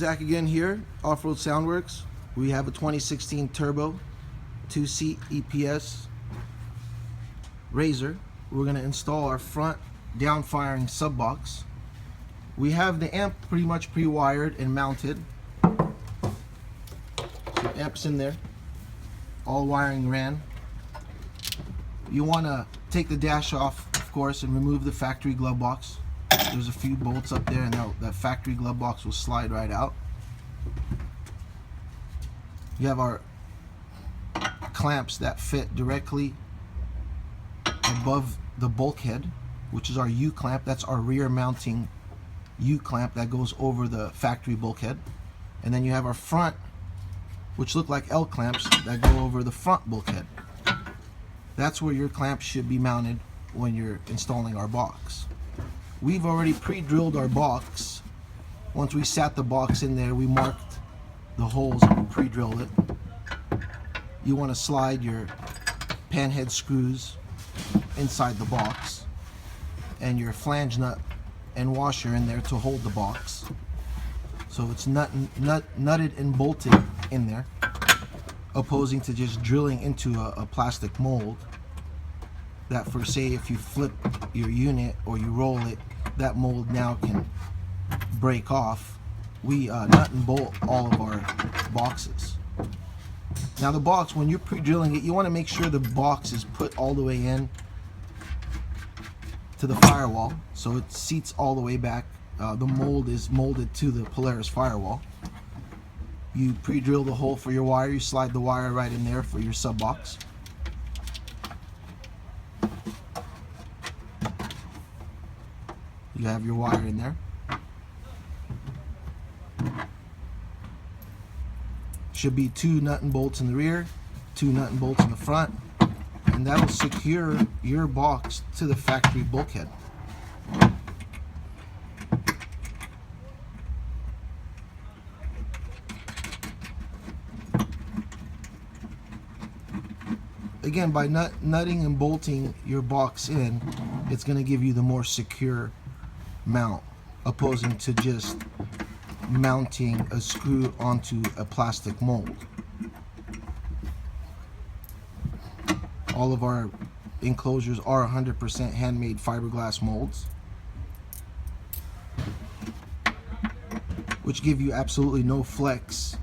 Zach again here, Offroadsoundworks. We have a 2016 turbo 2-seat EPS Razor. We're going to install our front down-firing sub box. We have the amp pretty much pre-wired and mounted. So amp's in there. All wiring ran. You want to take the dash off, of course, and remove the factory glove box. There's a few bolts up there, and that factory glove box will slide right out. You have our clamps that fit directly above the bulkhead, which is our U-clamp. That's our rear mounting U-clamp that goes over the factory bulkhead. And then you have our front, which look like L-clamps that go over the front bulkhead. That's where your clamps should be mounted when you're installing our box. We've already pre-drilled our box. Once we sat the box in there, we marked the holes and we pre-drilled it. You want to slide your panhead screws inside the box and your flange nut and washer in there to hold the box. So it's nutted and bolted in there, opposing to just drilling into a plastic mold that, for say, if you flip your unit or you roll it, that mold now can break off. We nut and bolt all of our boxes. Now the box, when you're pre-drilling it, you want to make sure the box is put all the way in to the firewall, so it seats all the way back. The mold is molded to the Polaris firewall. You pre-drill the hole for your wire, you slide the wire right in there for your sub box. You have your wire in there. Should be 2 nut and bolts in the rear, 2 nut and bolts in the front, and that'll secure your box to the factory bulkhead. Again, by nutting and bolting your box in, it's going to give you the more secure mount, opposing to just mounting a screw onto a plastic mold. All of our enclosures are 100% handmade fiberglass molds, which give you absolutely no flex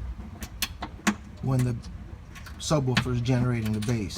when the subwoofer is generating the bass.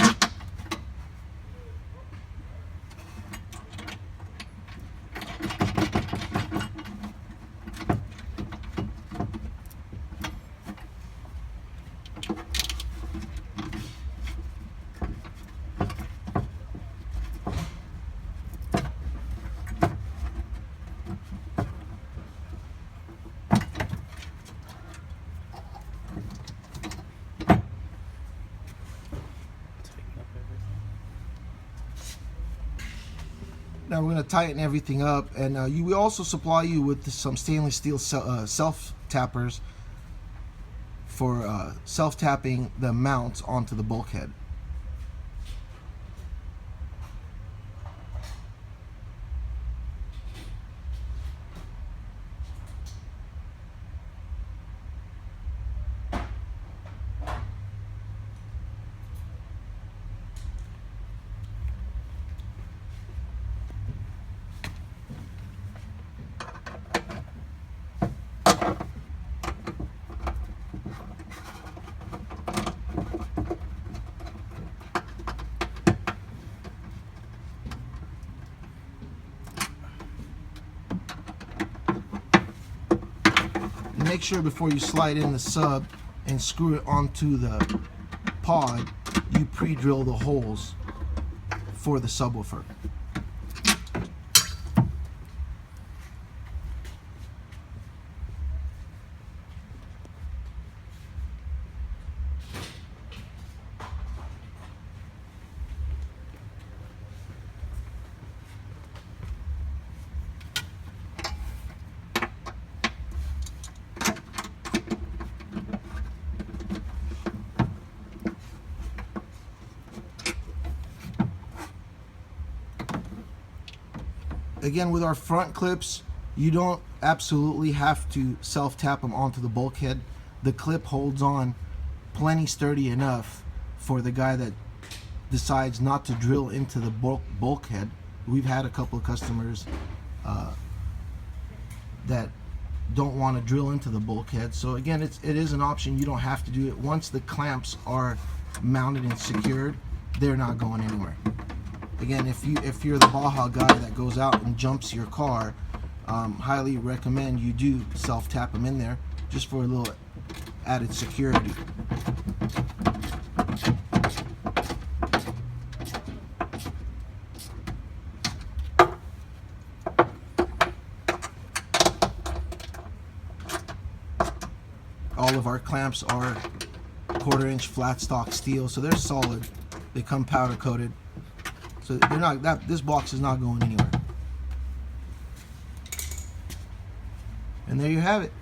Now we're going to tighten everything up, and we also supply you with some stainless steel self tappers for self-tapping the mounts onto the bulkhead. Make sure before you slide in the sub and screw it onto the pod, you pre-drill the holes for the subwoofer. Again, with our front clips, You don't absolutely have to self-tap them onto the bulkhead. The clip holds on plenty sturdy enough for the guy that decides not to drill into the bulkhead. We've had a couple of customers that don't want to drill into the bulkhead. So again, it is an option. You don't have to do it. Once the clamps are mounted and secured, they're not going anywhere. Again, if you're the Baja guy that goes out and jumps your car, highly recommend you do self-tap them in there just for a little added security. All of our clamps are 1/4 inch flat stock steel, so they're solid. They come powder coated, so they're not this box is not going anywhere. And there you have it.